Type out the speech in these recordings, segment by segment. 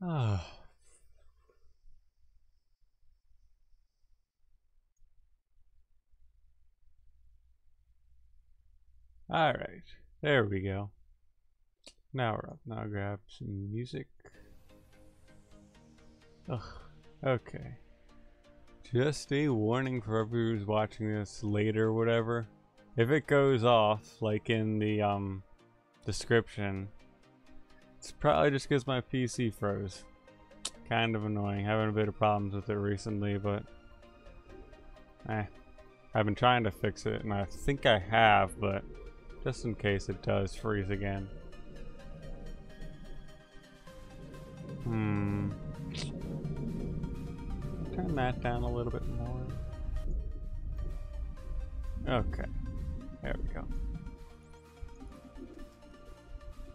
Oh. Alright, there we go. Now we're up. Now grab some music. Ugh, okay. Just a warning for everyone who's watching this later or whatever. If it goes off, like in the description, it's probably just because my PC froze. Kind of annoying. Having a bit of problems with it recently, but I've been trying to fix it, and I think I have, but just in case it does freeze again. Turn that down a little bit more. Okay, there we go.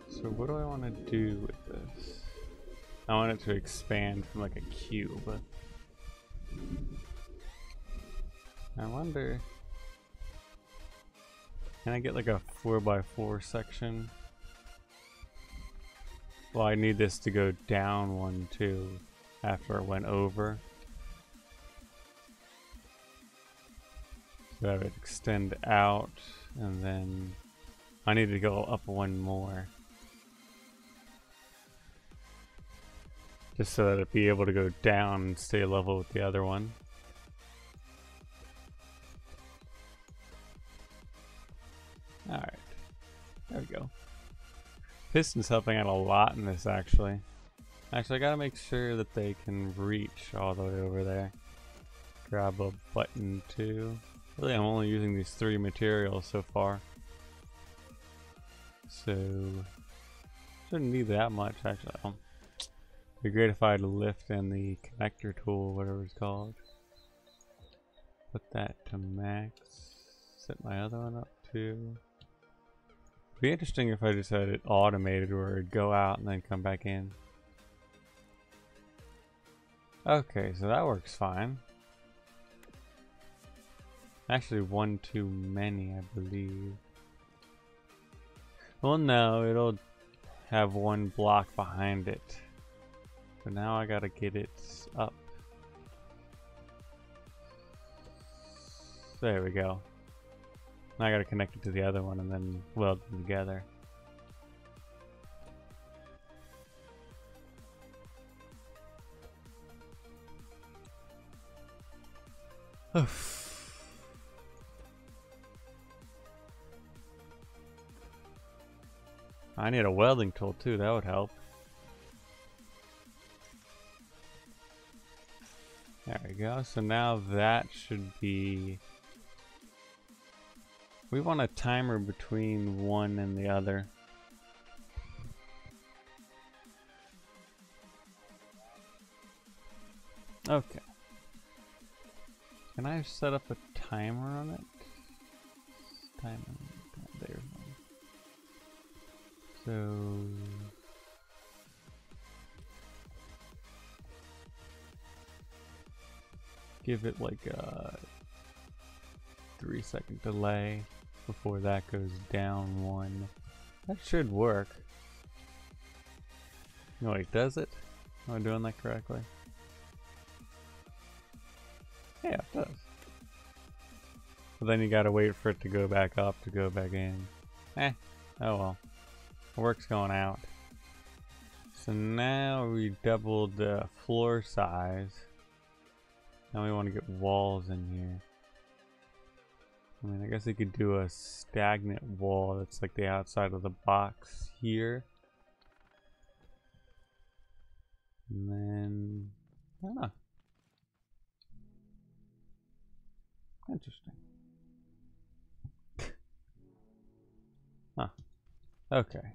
So what do I want to do with this? I want it to expand from like a cube. I wonder, can I get like a 4x4 section? Well, I need this to go down one too after it went over. So that would extend out, and then I need to go up one more. Just so that it'd be able to go down and stay level with the other one. Alright, there we go. Piston's helping out a lot in this, actually. Actually, I gotta make sure that they can reach all the way over there. Grab a button too. Really, I'm only using these 3 materials so far. So, shouldn't need that much, actually. It'd be great if I had a lift and the connector tool, whatever it's called. Put that to max. Set my other one up too. It'd be interesting if I just had it automated where it'd go out and then come back in. Okay, so that works fine. Actually, one too many, I believe. Well, no, it'll have one block behind it. But now I gotta get it up. There we go. Now I gotta connect it to the other one and then weld them together. I need a welding tool too, that would help. There we go, so now that should be... We want a timer between one and the other. Okay. Can I set up a timer on it? Timer, there. So... give it like a 3-second delay before that goes down one. That should work. No, wait, does it? Am I doing that correctly? Yeah, it does. But then you gotta wait for it to go back up to go back in. Oh well. The work's going out. So now we doubled the floor size. Now we want to get walls in here. I mean, I guess they could do a stagnant wall that's like the outside of the box here. And then... Interesting. Huh. Okay.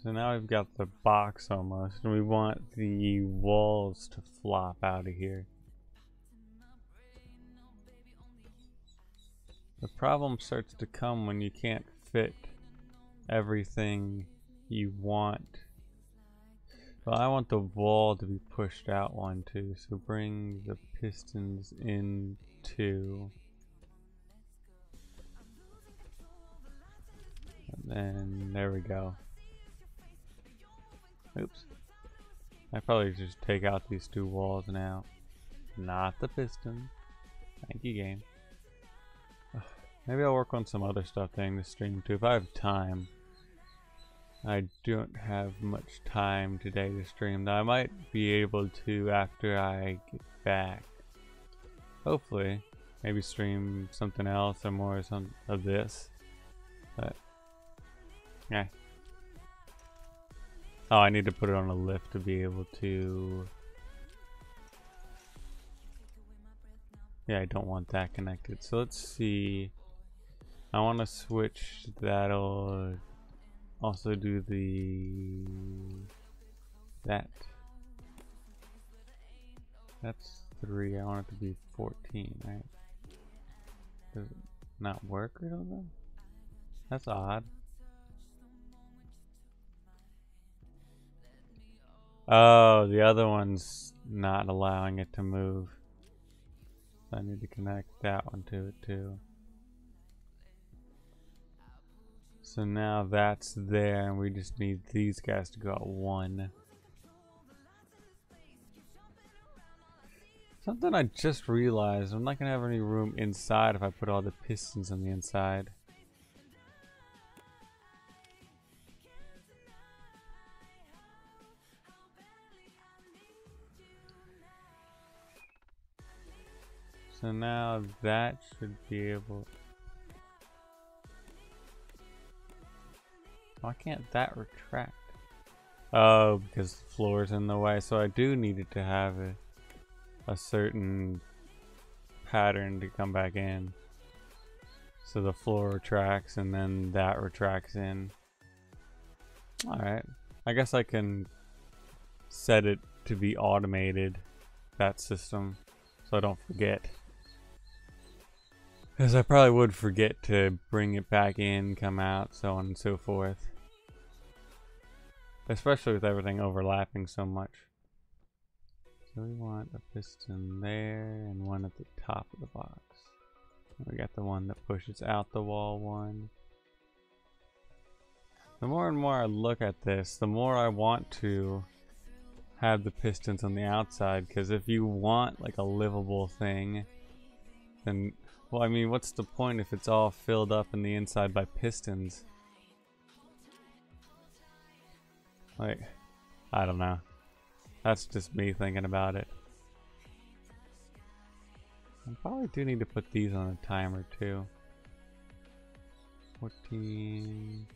So now we've got the box almost, and we want the walls to flop out of here. The problem starts to come when you can't fit everything you want. Well, I want the wall to be pushed out one too, so bring the pistons in two. And there we go. Oops. I probably just take out these two walls now. Not the piston. Thank you, game. Maybe I'll work on some other stuff during the stream too if I have time. I don't have much time today to stream, though I might be able to after I get back. Hopefully. Maybe stream something else or more of this. But yeah. Oh, I need to put it on a lift to be able to. Yeah, I don't want that connected. So let's see. I want to switch. That'll also do that. That's 3. I want it to be 14, right? Does it not work or something? That's odd. Oh, the other one's not allowing it to move. So I need to connect that one to it too. So now that's there, and we just need these guys to go at 1. Something I just realized, I'm not gonna have any room inside if I put all the pistons on the inside. So now that should be able. Why can't that retract? Oh, because the floor's in the way. So I do need it to have a certain pattern to come back in. So the floor retracts and then that retracts in. Alright. I guess I can set it to be automated, that system, so I don't forget. Because I probably would forget to bring it back in, come out, so on and so forth. Especially with everything overlapping so much. So we want a piston there and one at the top of the box. And we got the one that pushes out the wall one. The more and more I look at this, the more I want to have the pistons on the outside, because if you want like a livable thing, then, well, I mean, what's the point if it's all filled up in the inside by pistons? Like, I don't know. That's just me thinking about it. I probably do need to put these on a timer too. 14,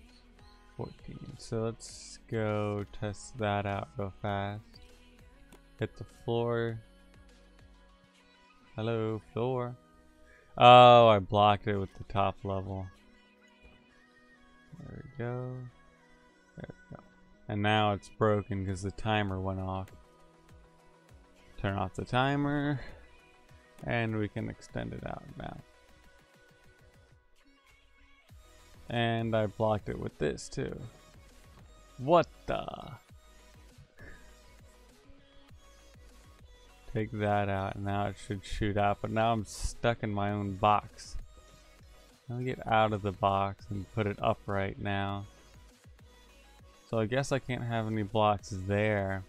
14. So let's go test that out real fast. Hit the floor. Hello, floor. Oh, I blocked it with the top level. There we go. There we go. And now it's broken because the timer went off. Turn off the timer. And we can extend it out now. And I blocked it with this too. What the? Take that out, and now it should shoot out, but now I'm stuck in my own box. I'll get out of the box and put it upright now. So I guess I can't have any blocks there.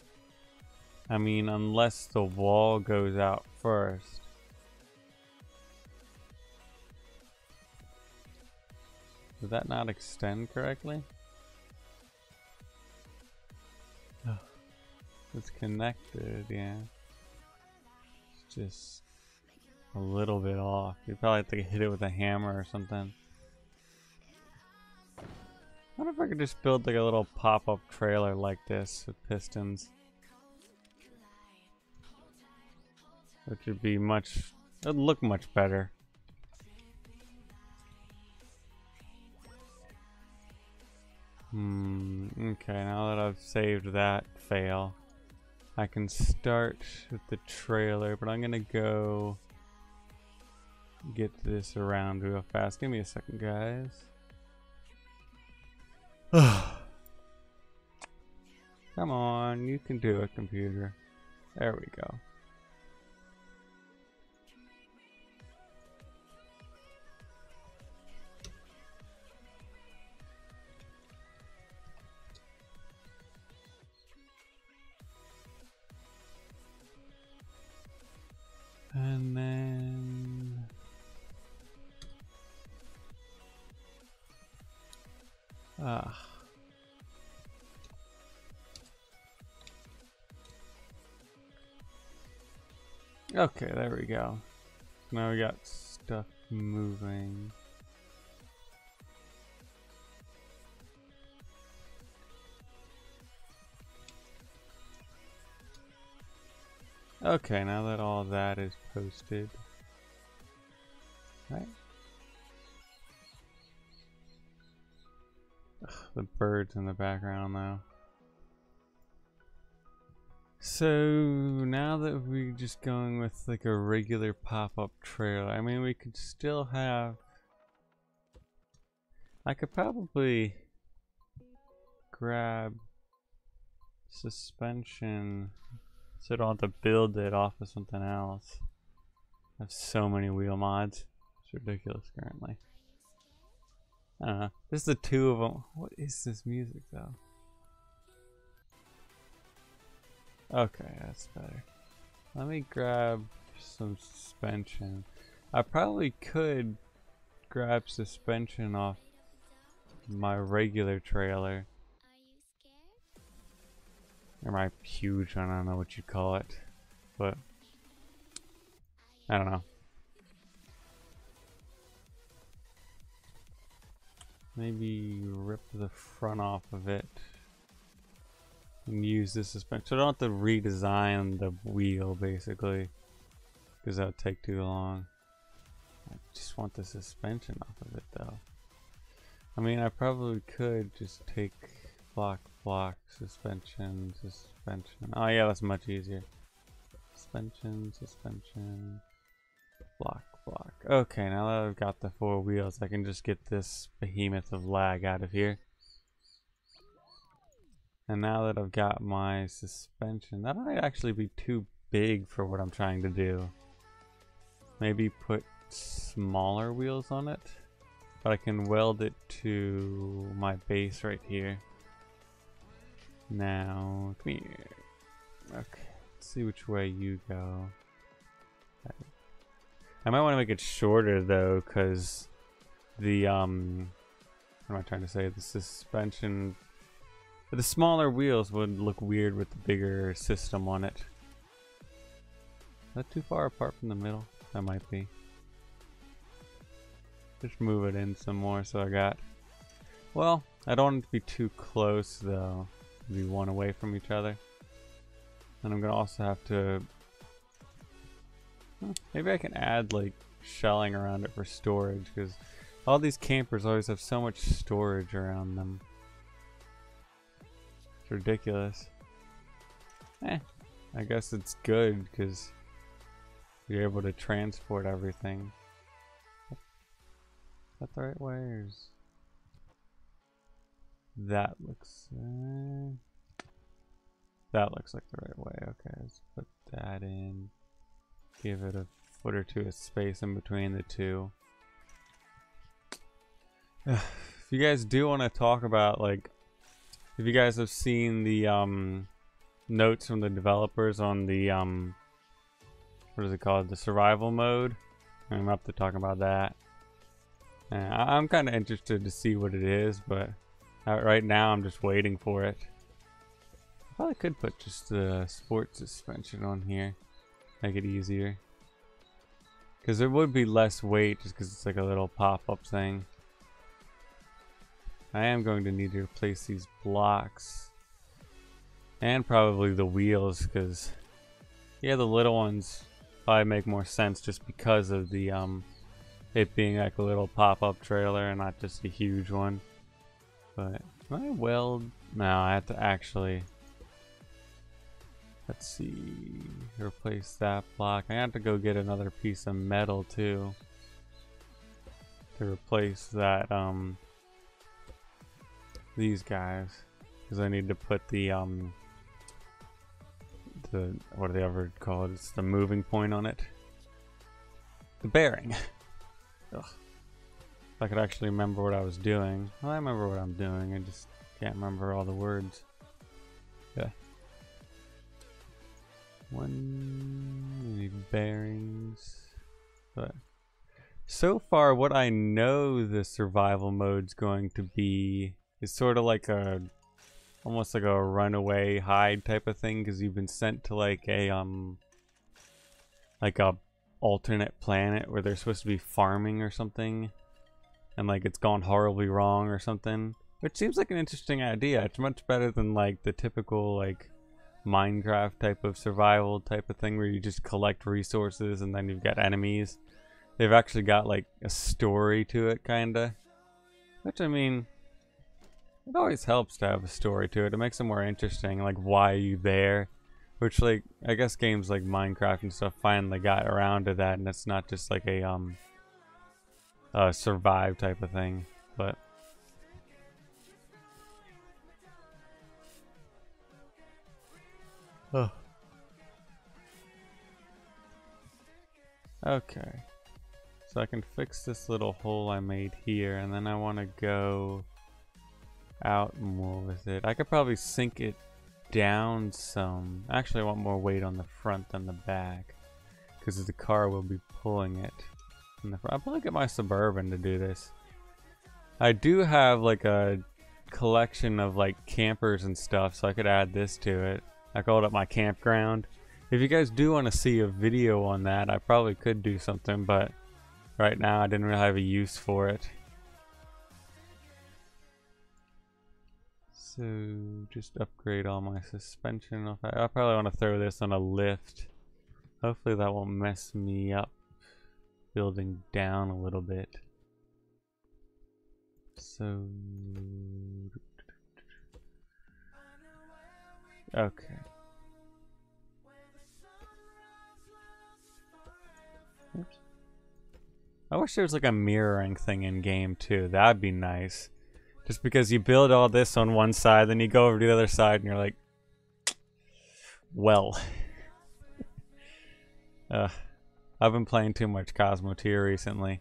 I mean, unless the wall goes out first. Did that not extend correctly? Oh, it's connected, yeah. It's just a little bit off. You probably have to hit it with a hammer or something. I wonder if I could just build like a little pop-up trailer like this with pistons. Which would be much, it'd look much better. Okay, now that I've saved that fail, I can start with the trailer, but I'm gonna go get this around real fast. Give me a second, guys. Come on, you can do it, computer. There we go. Okay, there we go. Now we got stuff moving. Okay, now that all that is posted. Right? Ugh, the birds in the background though. So now that we're just going with like a regular pop-up trailer, I mean we could still have, I could probably grab suspension so I don't have to build it off of something else. I have so many wheel mods. It's ridiculous currently. I don't know. This is the two of them. What is this music though? Okay, that's better. Let me grab some suspension. I probably could grab suspension off my regular trailer. Or my huge one, I don't know what you call it. But I don't know. Maybe rip the front off of it and use this suspension. So I don't have to redesign the wheel basically, because that would take too long. I just want the suspension off of it though. I mean, I probably could just take block, suspension. Oh yeah, that's much easier. Suspension, block. Okay, now that I've got the 4 wheels, I can just get this behemoth of lag out of here. And now that I've got my suspension, that might actually be too big for what I'm trying to do. Maybe put smaller wheels on it, but I can weld it to my base right here. Now, come here. Okay, let's see which way you go. I might want to make it shorter though, because the what am I trying to say? The suspension, the smaller wheels would look weird with the bigger system on it. Is that too far apart from the middle? That might be. Just move it in some more so I got. Well, I don't want it to be too close though. Be one away from each other. And I'm gonna also have to. Maybe I can add like shelling around it for storage, because all these campers always have so much storage around them. It's ridiculous. I guess it's good because you're able to transport everything. Is that the right way? Or is that looks like the right way. Okay, let's put that in. Give it a foot or two of space in between the two. If you guys do want to talk about, like, if you guys have seen the notes from the developers on the what is it called, the survival mode, I'm up to talking about that. I'm kind of interested to see what it is, but right now I'm just waiting for it. I probably could put just the sport suspension on here, make it easier, because there would be less weight just because it's like a little pop-up thing. I am going to need to replace these blocks and probably the wheels, because yeah, the little ones probably make more sense just because of the it being like a little pop-up trailer and not just a huge one. But can I weld? No, I have to actually, let's see, replace that block. I have to go get another piece of metal too to replace that these guys, because I need to put the what do they ever call it? It's the moving point on it. The bearing. Ugh. If I could actually remember what I was doing. Well, I remember what I'm doing. I just can't remember all the words. Yeah. Any bearings. But so far, what I know the survival mode's going to be is sort of like a, almost like a runaway hide type of thing, because you've been sent to like a like a alternate planet where they're supposed to be farming or something, and like it's gone horribly wrong or something, which seems like an interesting idea. It's much better than like the typical like Minecraft type of survival type of thing where you just collect resources and then you've got enemies. They've actually got like a story to it, kinda, which I mean, it always helps to have a story to it. It makes it more interesting, like why are you there? Which, like, I guess games like Minecraft and stuff finally got around to that, and it's not just like a survive type of thing. But oh, okay. So I can fix this little hole I made here, and then I want to go out more with it. I could probably sink it down some. Actually, I want more weight on the front than the back, because the car will be pulling it in the front. I'll probably get my Suburban to do this. I do have like a collection of like campers and stuff, so I could add this to it. I called it my campground. If you guys do want to see a video on that, I probably could do something, but right now I didn't really have a use for it. So just upgrade all my suspension. I probably want to throw this on a lift. Hopefully that won't mess me up building down a little bit. So okay. Oops. I wish there was like a mirroring thing in game too. That'd be nice. Just because you build all this on one side, then you go over to the other side and you're like, well. I've been playing too much Cosmo Tier recently.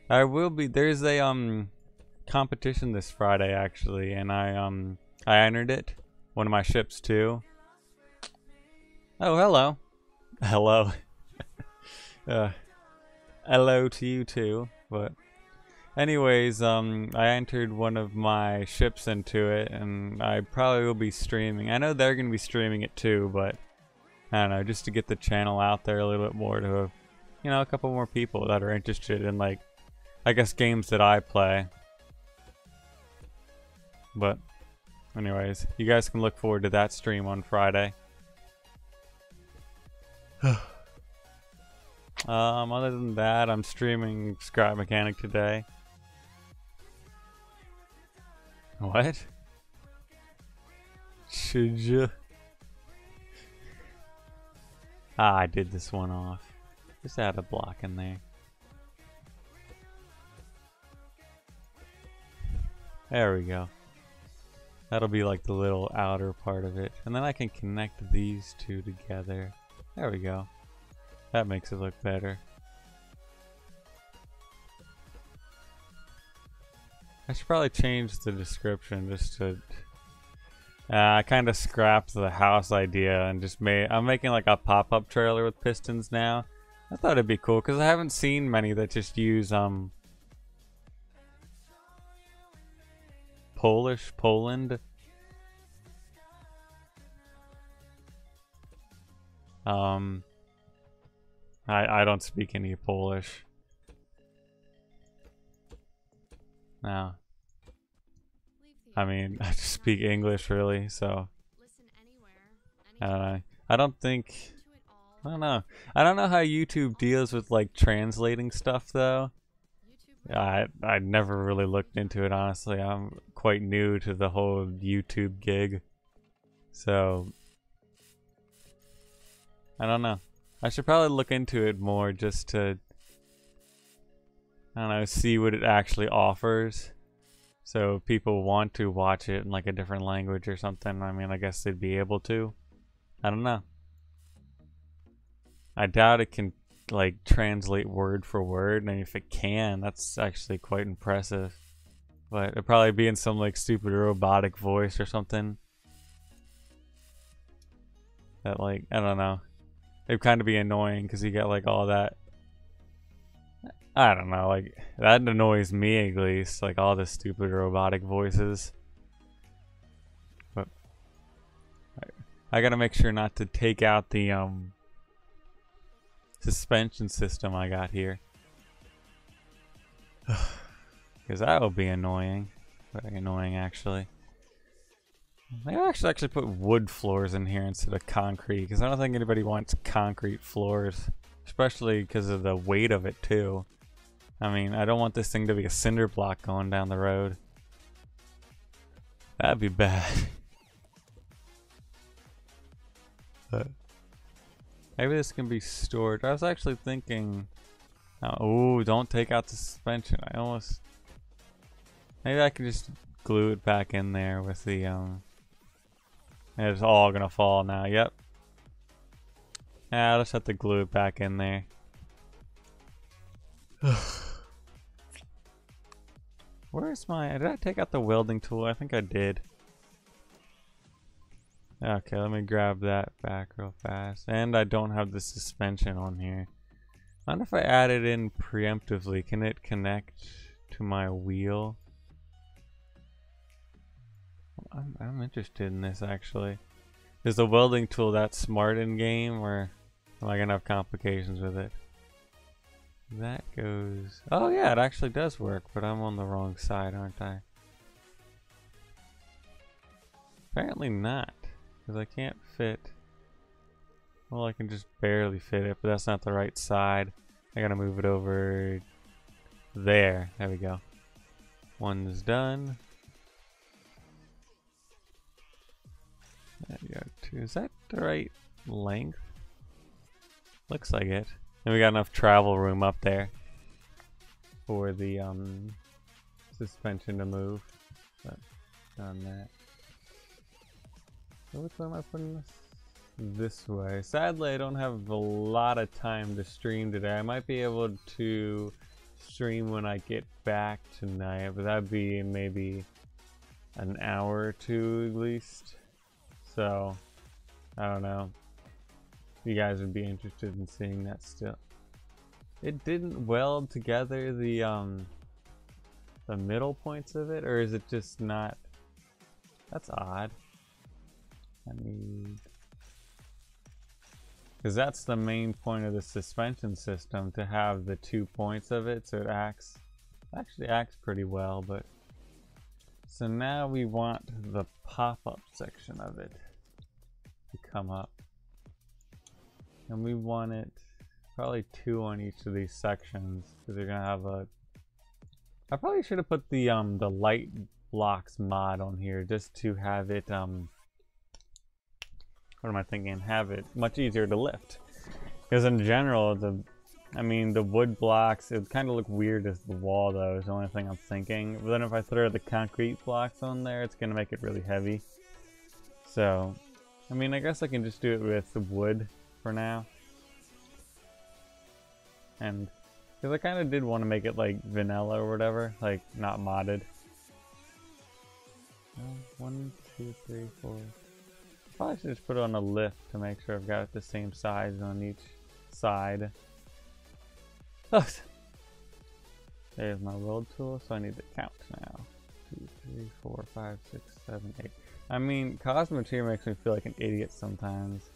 There's a competition this Friday actually, and I entered it. One of my ships too. Oh, hello. Hello. Hello to you too, but anyways, I entered one of my ships into it, and I probably will be streaming. I know they're going to be streaming it too, but I don't know, just to get the channel out there a little bit more to, you know, a couple more people that are interested in, like, I guess games that I play. But anyways, you guys can look forward to that stream on Friday. Other than that, I'm streaming Scrap Mechanic today. What? Should you? Ah, I did this one off. Just add a block in there. There we go. That'll be like the little outer part of it. And then I can connect these two together. There we go. That makes it look better. I should probably change the description just to... I kind of scrapped the house idea and just I'm making like a pop-up trailer with pistons now. I thought it'd be cool because I haven't seen many that just use Poland. I don't speak any Polish. No. I mean, I just speak English really, so I don't know. I don't know. I don't know how YouTube deals with like translating stuff though. I never really looked into it honestly. I'm quite new to the whole YouTube gig. So I don't know. I should probably look into it more just to, I don't know, see what it actually offers. So if people want to watch it in like a different language or something, I mean, I guess they'd be able to. I don't know. I doubt it can like translate word for word, and if it can, that's actually quite impressive. But it'd probably be in some like stupid robotic voice or something. That like, I don't know. It'd kind of be annoying because you get like all that. I don't know, like, that annoys me at least, like all the stupid robotic voices. But I gotta make sure not to take out the suspension system I got here. Because that would be annoying. Very annoying, actually. Maybe I should actually put wood floors in here instead of concrete, because I don't think anybody wants concrete floors. Especially because of the weight of it, too. I mean, I don't want this thing to be a cinder block going down the road. That'd be bad. But maybe this can be stored. I was actually thinking... Oh, don't take out the suspension. I almost... Maybe I could just glue it back in there with the... It's all gonna fall now, yep. Yeah, I'll just have to glue it back in there. Where's my... Did I take out the welding tool? I think I did. Okay, let me grab that back real fast. And I don't have the suspension on here. I wonder if I add it in preemptively. Can it connect to my wheel? I'm interested in this, actually. Is the welding tool that smart in game, or am I gonna have complications with it? That goes... Oh yeah, it actually does work, but I'm on the wrong side, aren't I? Apparently not, because I can't fit... Well, I can just barely fit it, but that's not the right side. I gotta move it over... There. There we go. One's done. There we go. Two. Is that the right length? Looks like it. And we got enough travel room up there for the suspension to move. But done that. So which way am I putting this? This way. Sadly, I don't have a lot of time to stream today. I might be able to stream when I get back tonight, but that'd be maybe an hour or two at least. So, I don't know. You guys would be interested in seeing that still. It didn't weld together the middle points of it, or is it just not? That's odd. I need, because that's the main point of the suspension system, to have the 2 points of it, so it actually acts pretty well. But so now we want the pop-up section of it to come up. And we want it probably 2 on each of these sections, because they're gonna have a... I probably should have put the light blocks mod on here just to have it what am I thinking? Have it much easier to lift. Because in general, the wood blocks, it kind of look weird as the wall though, is the only thing I'm thinking. But then if I throw the concrete blocks on there, it's gonna make it really heavy. So, I mean, I guess I can just do it with the wood for now. And because I kind of did want to make it like vanilla or whatever, like not modded. 1, 2, 3, 4. Probably should just put it on a lift to make sure I've got it the same size on each side. Oh. There's my weld tool, so I need to count now. 2, 3, 4, 5, 6, 7, 8. I mean, Cosmos here makes me feel like an idiot sometimes.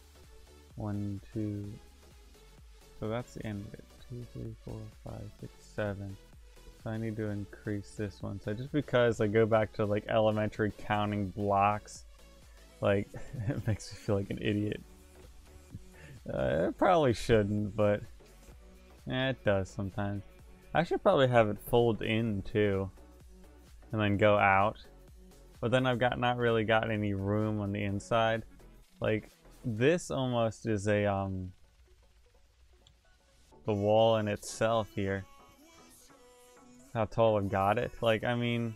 1, 2. So that's the end of it. 2, 3, 4, 5, 6, 7. So I need to increase this one. So just because I go back to like elementary counting blocks, like it makes me feel like an idiot. It probably shouldn't, but it does sometimes. I should probably have it fold in too, and then go out. But then I've not really got any room on the inside. Like this almost is a the wall in itself here. How tall I've got it. Like, I mean,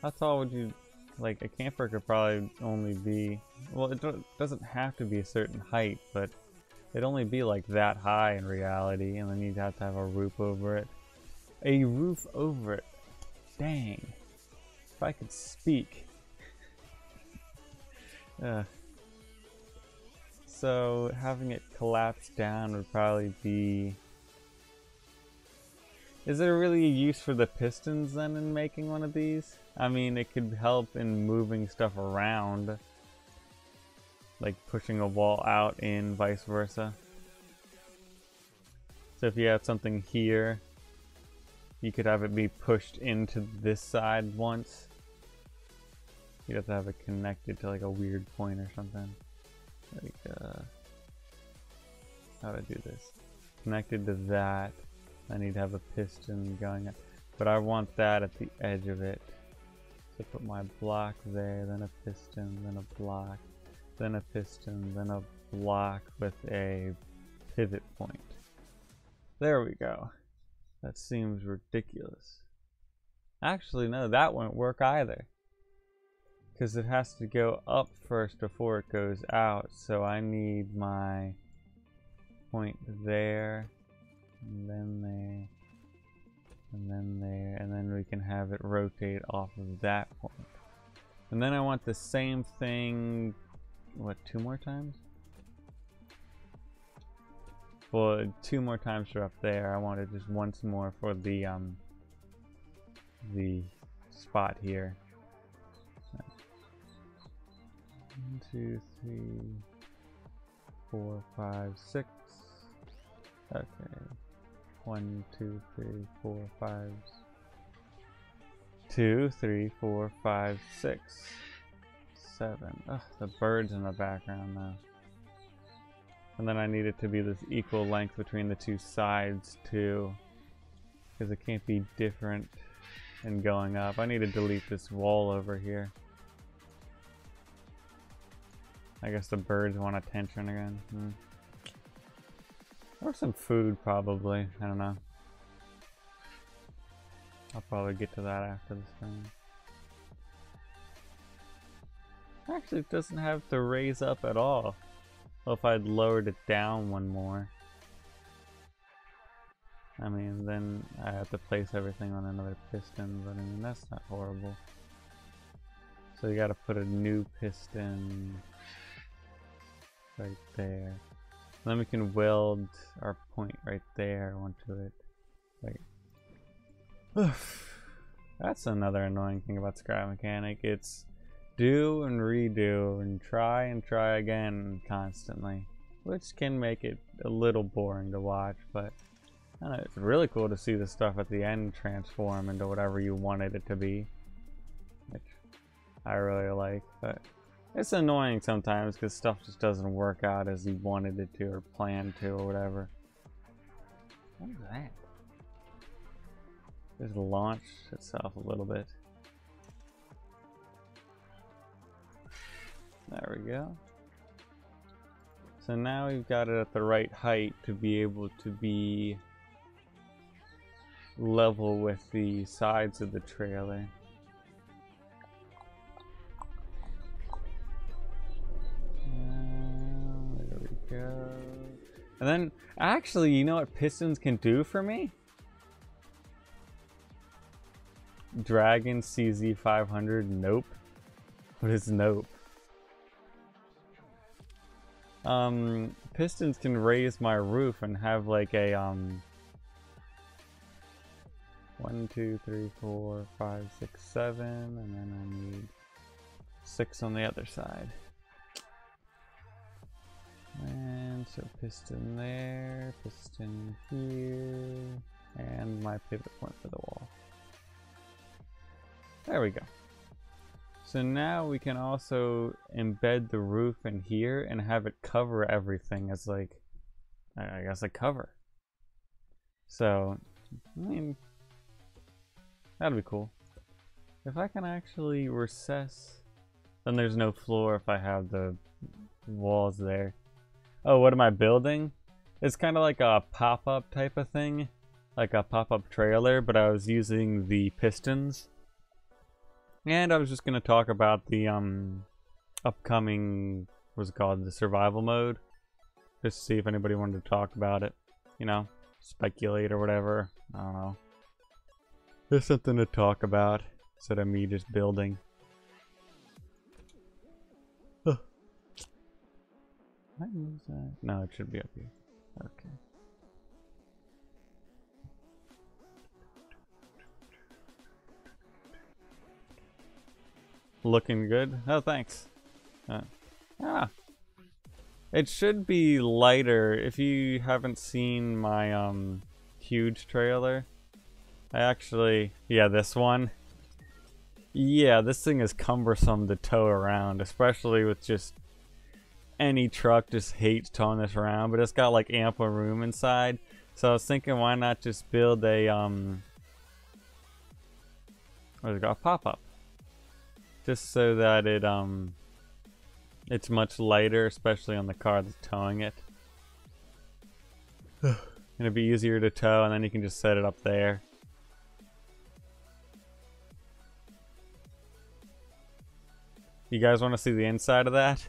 how tall would you, like a camper could probably only be, well, it doesn't have to be a certain height, but it'd only be like that high in reality, and then you'd have to have a roof over it. A roof over it. Dang. If I could speak. So having it collapse down would probably be... Is there really a use for the pistons then in making one of these? I mean, it could help in moving stuff around. Like pushing a wall out in vice versa. So if you have something here, you could have it be pushed into this side once. You'd have to have it connected to like a weird point or something. Like, how do I do this? Connected to that. I need to have a piston going up. But I want that at the edge of it. So put my block there, then a piston, then a block, then a piston, then a block with a pivot point. There we go. That seems ridiculous. Actually, no, that won't work either. Because it has to go up first before it goes out. So I need my point there, and then there, and then there, and then we can have it rotate off of that point. And then I want the same thing, what, 2 more times? Well, 2 more times for up there. I want it just once more for the spot here. 1, 2, 3, 4, 5, 6. Okay. 1, 2, 3, 4, 5. 2, 3, 4, 5, 6, 7. Ugh, the birds in the background now. And then I need it to be this equal length between the 2 sides too, because it can't be different in going up. I need to delete this wall over here. I guess the birds want attention again. Or some food, probably. I don't know. I'll probably get to that after this thing. Actually, it doesn't have to raise up at all. Well, if I'd lowered it down 1 more. I mean, then I have to place everything on another piston, but I mean, that's not horrible. So you gotta put a new piston right there. Then we can weld our point right there onto it. Like, that's another annoying thing about Scrap Mechanic. It's do and redo and try again constantly, which can make it a little boring to watch, but I don't know, it's really cool to see the stuff at the end transform into whatever you wanted it to be, which I really like. But it's annoying sometimes because stuff just doesn't work out as you wanted it to or planned to or whatever. What is that? Just launch itself a little bit. There we go. So now we've got it at the right height to be able to be level with the sides of the trailer. There we go. And then, actually, you know what pistons can do for me? Dragon CZ500, nope. What is nope? Pistons can raise my roof and have like a 1, 2, 3, 4, 5, 6, 7, and then I need 6 on the other side. And so piston there, piston here, and my pivot point for the wall. There we go. So now we can also embed the roof in here and have it cover everything as like, I guess, a cover. So, I mean, that'd be cool. If I can actually recess, then there's no floor if I have the walls there. Oh, what am I building? It's kind of like a pop-up type of thing, like a pop-up trailer, but I was using the pistons. And I was just going to talk about the upcoming, what's it called, the survival mode. Just to see if anybody wanted to talk about it. You know, speculate or whatever. I don't know. There's something to talk about instead of me just building. Huh. What was that? No, it should be up here. Okay. Looking good. Oh, thanks. Ah. It should be lighter. If you haven't seen my huge trailer, I actually, yeah, this one. Yeah, this thing is cumbersome to tow around, especially with just any truck just hates towing this around, but it's got like ample room inside. So I was thinking, why not just build a what's it called, pop-up, just so that it's much lighter, especially on the car that's towing it. It'll be easier to tow, and then you can just set it up there. You guys want to see the inside of that?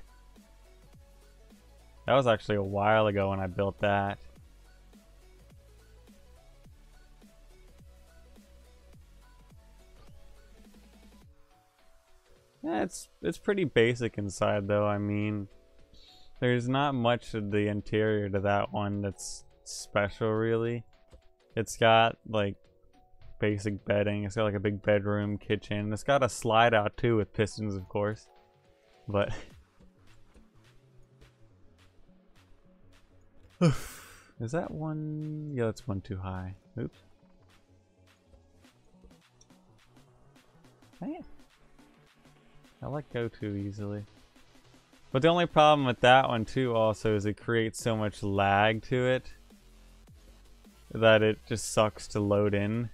That was actually a while ago when I built that. Yeah, it's pretty basic inside though. I mean, there's not much of the interior to that one that's special really. It's got like basic bedding. It's got like a big bedroom, kitchen. It's got a slide out too with pistons, of course. But is that one? Yeah, that's one too high. Oops. Man, I let go too easily. But the only problem with that one too also is it creates so much lag to it that it just sucks to load in.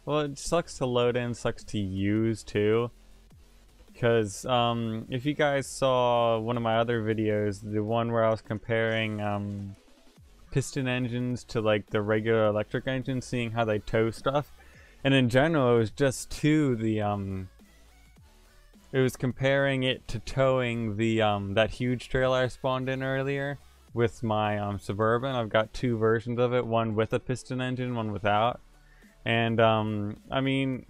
Well, it sucks to load in, sucks to use too. Because if you guys saw one of my other videos, the one where I was comparing piston engines to like the regular electric engines, seeing how they tow stuff, and in general it was just to the it was comparing it to towing the that huge trailer I spawned in earlier with my Suburban. I've got two versions of it, one with a piston engine, one without. And I mean,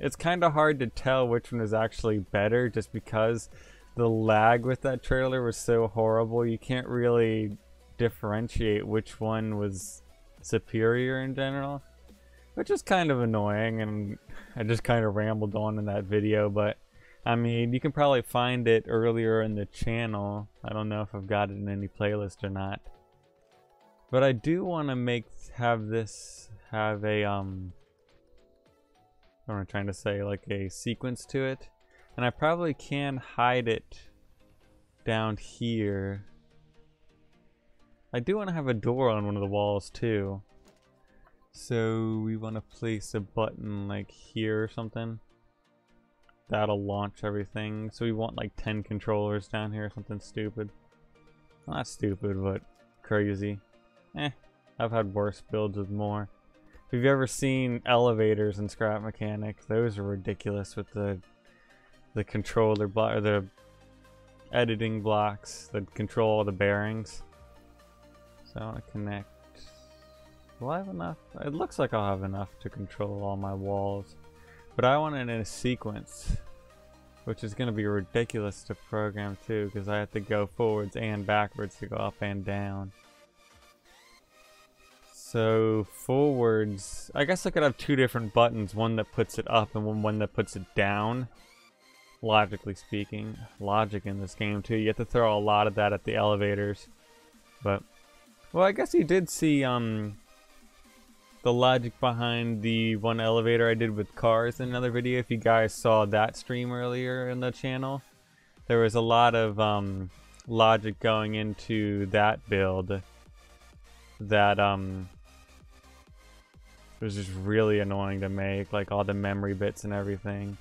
it's kind of hard to tell which one is actually better just because the lag with that trailer was so horrible. You can't really differentiate which one was superior in general, which is kind of annoying, and I just kind of rambled on in that video. But I mean, you can probably find it earlier in the channel. I don't know if I've got it in any playlist or not, but I do want to have this have a what am I trying to say, like a sequence to it, and I probably can hide it down here. I do want to have a door on one of the walls too, so we want to place a button like here or something. That'll launch everything. So we want like 10 controllers down here, something stupid. Not stupid, but crazy. I've had worse builds with more. If you've ever seen elevators in Scrap Mechanic, those are ridiculous with the controller block, or the editing blocks that control all the bearings. So I want to connect. Will I have enough? It looks like I'll have enough to control all my walls. But I want it in a sequence, which is going to be ridiculous to program too, because I have to go forwards and backwards to go up and down. So forwards, I guess I could have two different buttons, one that puts it up and one that puts it down. Logically speaking, logic in this game too. You have to throw a lot of that at the elevators. But, well, I guess you did see the logic behind the one elevator I did with cars in another video. If you guys saw that stream earlier in the channel, there was a lot of logic going into that build that it was just really annoying to make, like all the memory bits and everything.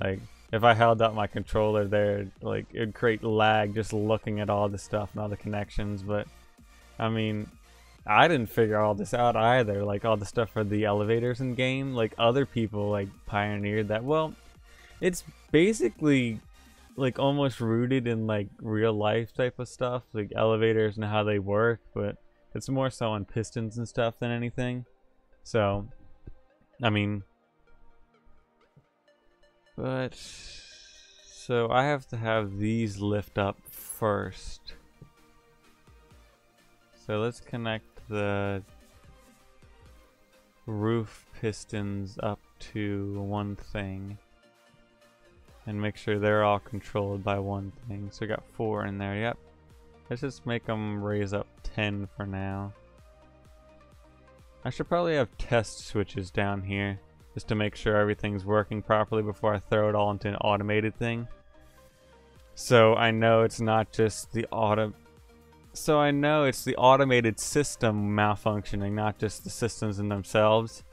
Like if I held up my controller there, like it'd create lag just looking at all the stuff and all the connections. But I mean, I didn't figure all this out either, like all the stuff for the elevators in game. Like other people like pioneered that. Well, it's basically like almost rooted in like real life type of stuff, like elevators and how they work, but it's more so on pistons and stuff than anything. So, I mean, but so I have to have these lift up first. So let's connect the roof pistons up to one thing. and make sure they're all controlled by one thing. So we got 4 in there, yep. Let's just make them raise up 10 for now. I should probably have test switches down here just to make sure everything's working properly before I throw it all into an automated thing. So I know it's not just the automated system malfunctioning, not just the systems in themselves.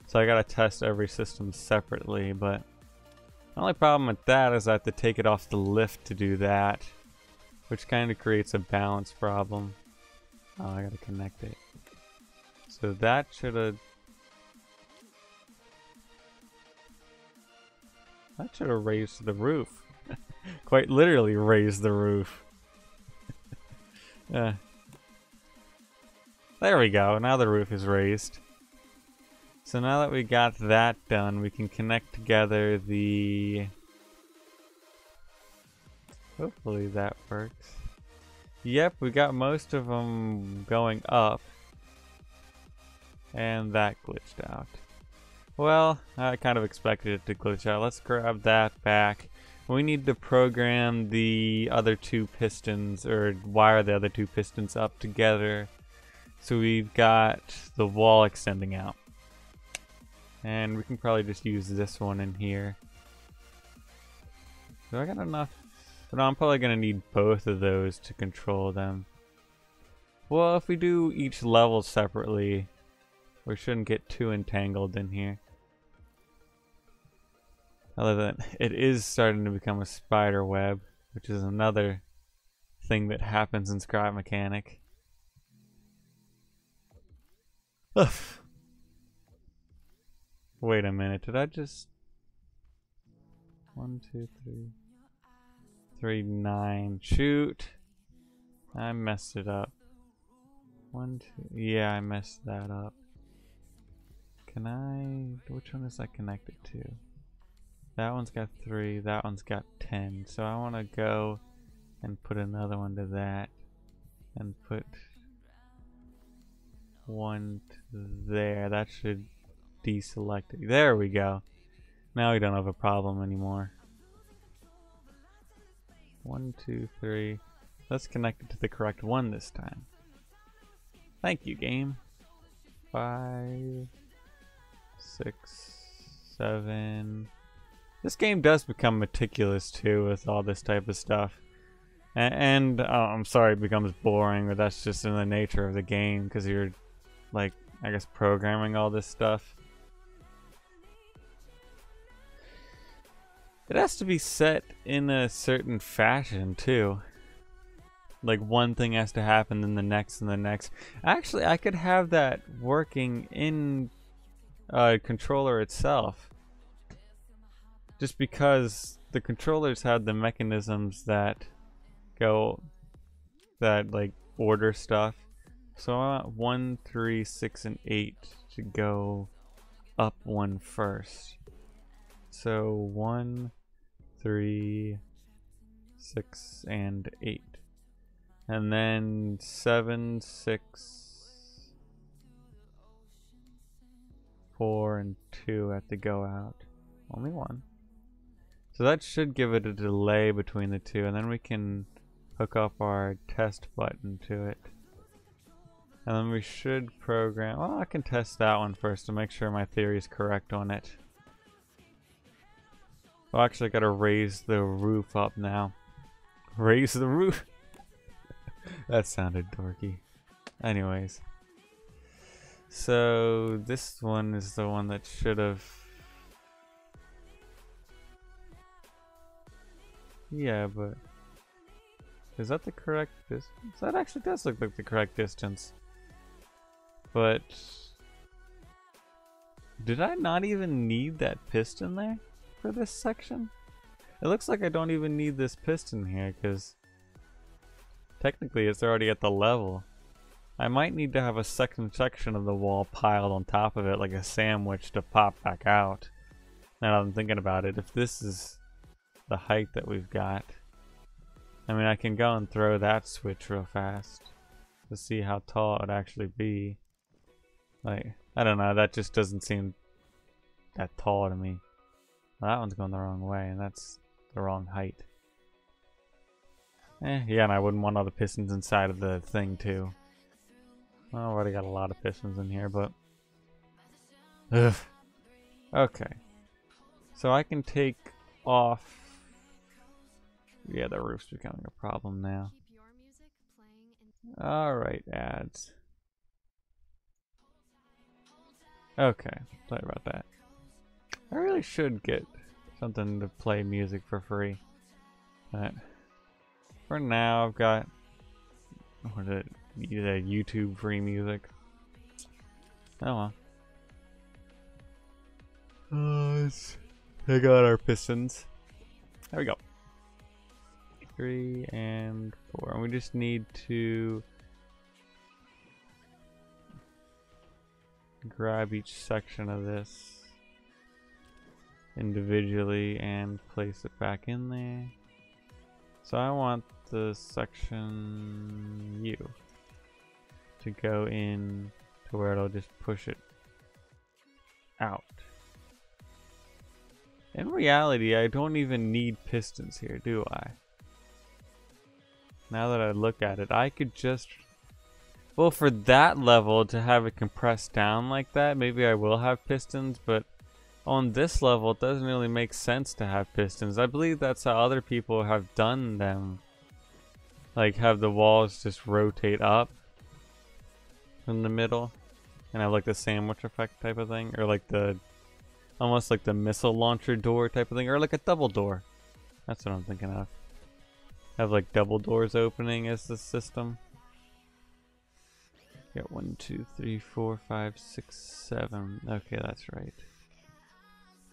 So I gotta test every system separately, but the only problem with that is I have to take it off the lift to do that, which kind of creates a balance problem. Oh, I gotta connect it. So that should have raised the roof. Quite literally raised the roof. There we go. Now the roof is raised. So now that we got that done, we can connect together the... Hopefully that works. Yep, we got most of them going up. And that glitched out. Well, I kind of expected it to glitch out. Let's grab that back. We need to program the other 2 pistons, or wire the other 2 pistons up together. So we've got the wall extending out. And we can probably just use this one in here. Do I got enough? No, I'm probably going to need both of those to control them. Well, if we do each level separately, we shouldn't get too entangled in here. Other than it is starting to become a spider web, which is another thing that happens in Scrap Mechanic. Ugh. Wait a minute, did I just... 1, 2, 3... 3, 9. Shoot! I messed it up. 1, 2... Yeah, I messed that up. Can I... Which one is that connected to? That one's got 3, that one's got 10. So I want to go and put another one to that. And put one to there. That should deselect it. There we go. Now we don't have a problem anymore. 1, 2, 3. Let's connect it to the correct one this time. Thank you, game. 5, 6, 7. This game does become meticulous too with all this type of stuff. And I'm sorry it becomes boring, but that's just in the nature of the game because you're, like, I guess programming all this stuff. It has to be set in a certain fashion too. Like one thing has to happen, then the next and the next. Actually, I could have that working in a controller itself. Just because the controllers have the mechanisms that like order stuff. So I want 1, 3, 6, and 8 to go up one first. So 1, 3, 6, and 8. And then 7, 6, 4, and 2 have to go out. Only one. So that should give it a delay between the two, and then we can hook up our test button to it. And then we should program... Well, I can test that one first to make sure my theory is correct on it. Well, actually, I gotta raise the roof up now. Raise the roof? That sounded dorky. Anyways. So, this one is the one that should have... Yeah, but... Is that the correct distance? That actually does look like the correct distance. But... Did I not even need that piston there for this section? It looks like I don't even need this piston here, because... Technically it's already at the level. I might need to have a second section of the wall piled on top of it like a sandwich to pop back out. Now that I'm thinking about it, if this is the height that we've got, I mean I can go and throw that switch real fast to see how tall it would actually be. Like, I don't know, that just doesn't seem that tall to me. Well, that one's going the wrong way, and that's the wrong height. Yeah, and I wouldn't want all the pistons inside of the thing too. Well, I already got a lot of pistons in here, but... Ugh. Okay. So I can take off... Yeah, the roof's becoming a problem now. Alright, ads. Okay, sorry about that. I really should get something to play music for free. But for now, I've got... What is it? YouTube free music. Oh well. Let's take out our pistons. There we go. 3 and 4. And we just need to grab each section of this individually and place it back in there. So I want the section U to go in to where it'll just push it out. In reality, I don't even need pistons here, do I? Now that I look at it, I could just... Well, for that level, to have it compressed down like that, maybe I will have pistons, but on this level, it doesn't really make sense to have pistons. I believe that's how other people have done them. Like, have the walls just rotate up in the middle, and have like the sandwich effect type of thing, or like the... almost like the missile launcher door type of thing, or like a double door. That's what I'm thinking of. Have like double doors opening as the system. Got 1, 2, 3, 4, 5, 6, 7. Okay, that's right.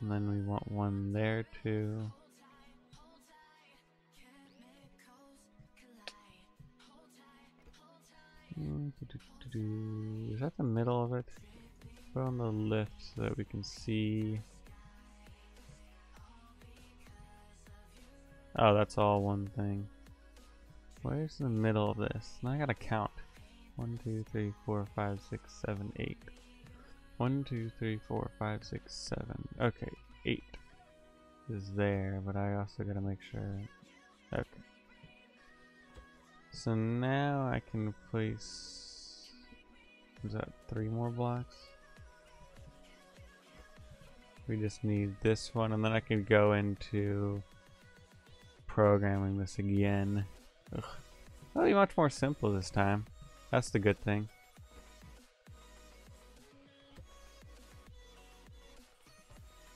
And then we want one there too. Is that the middle of it? Put on the lift so that we can see. Oh, that's all one thing. Where's the middle of this? Now I gotta count. 1, 2, 3, 4, 5, 6, 7, 8. 1, 2, 3, 4, 5, 6, 7. Okay, 8 is there, but I also gotta make sure. Okay. So now I can place. Is that 3 more blocks? We just need this one, and then I can go into programming this again. Ugh. It'll be much more simple this time. That's the good thing.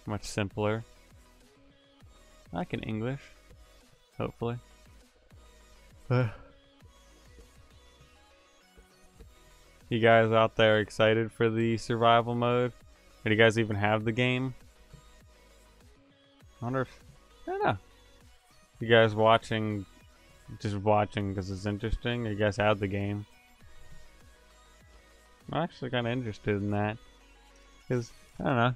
Much simpler. I can English. Hopefully. You guys out there excited for the survival mode? Or do you guys even have the game? I wonder if... I don't know. You guys watching... Just watching because it's interesting? Or you guys have the game? I'm actually kind of interested in that. Because, I don't know.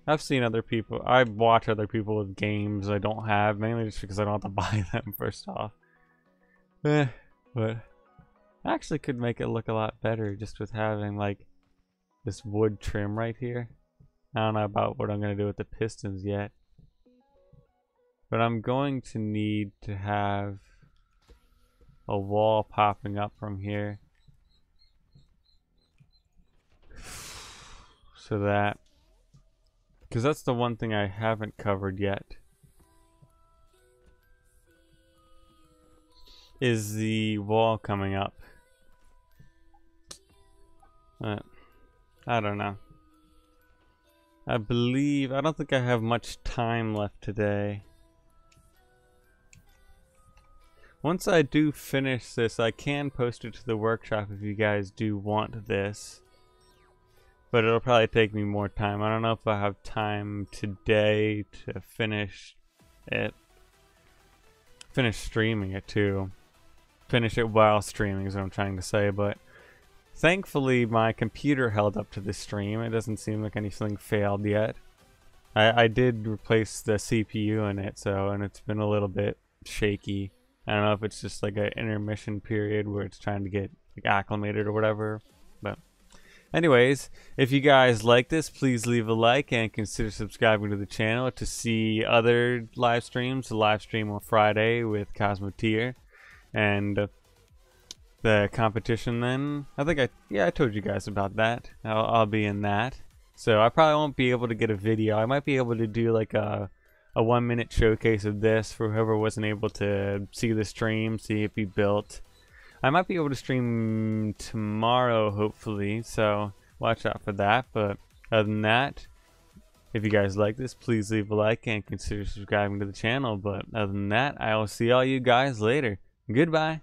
I've seen other people... I watch other people with games I don't have. Mainly just because I don't have to buy them first off. But... I actually could make it look a lot better just with having, like, this wood trim right here. I don't know about what I'm going to do with the pistons yet. But I'm going to need to have a wall popping up from here. So that... because that's the one thing I haven't covered yet. Is the wall coming up. I don't know. I don't think I have much time left today. Once I do finish this, I can post it to the workshop if you guys do want this. But it'll probably take me more time. I don't know if I have time today to finish it. Finish streaming it too. Finish it while streaming is what I'm trying to say, but thankfully my computer held up to the stream. It doesn't seem like anything failed yet. I did replace the CPU in it, and it's been a little bit shaky. I don't know if it's just like an intermission period where it's trying to get like acclimated or whatever, but Anyways, if you guys like this, please leave a like and consider subscribing to the channel to see other live streams. The live stream on Friday with Cosmo Tier and the competition then. I think I told you guys about that. I'll be in that. So I probably won't be able to get a video. I might be able to do like a 1-minute showcase of this for whoever wasn't able to see the stream, see it be built. I might be able to stream tomorrow, hopefully, so watch out for that. But other than that, if you guys like this, please leave a like and consider subscribing to the channel. But other than that, I will see all you guys later. Goodbye.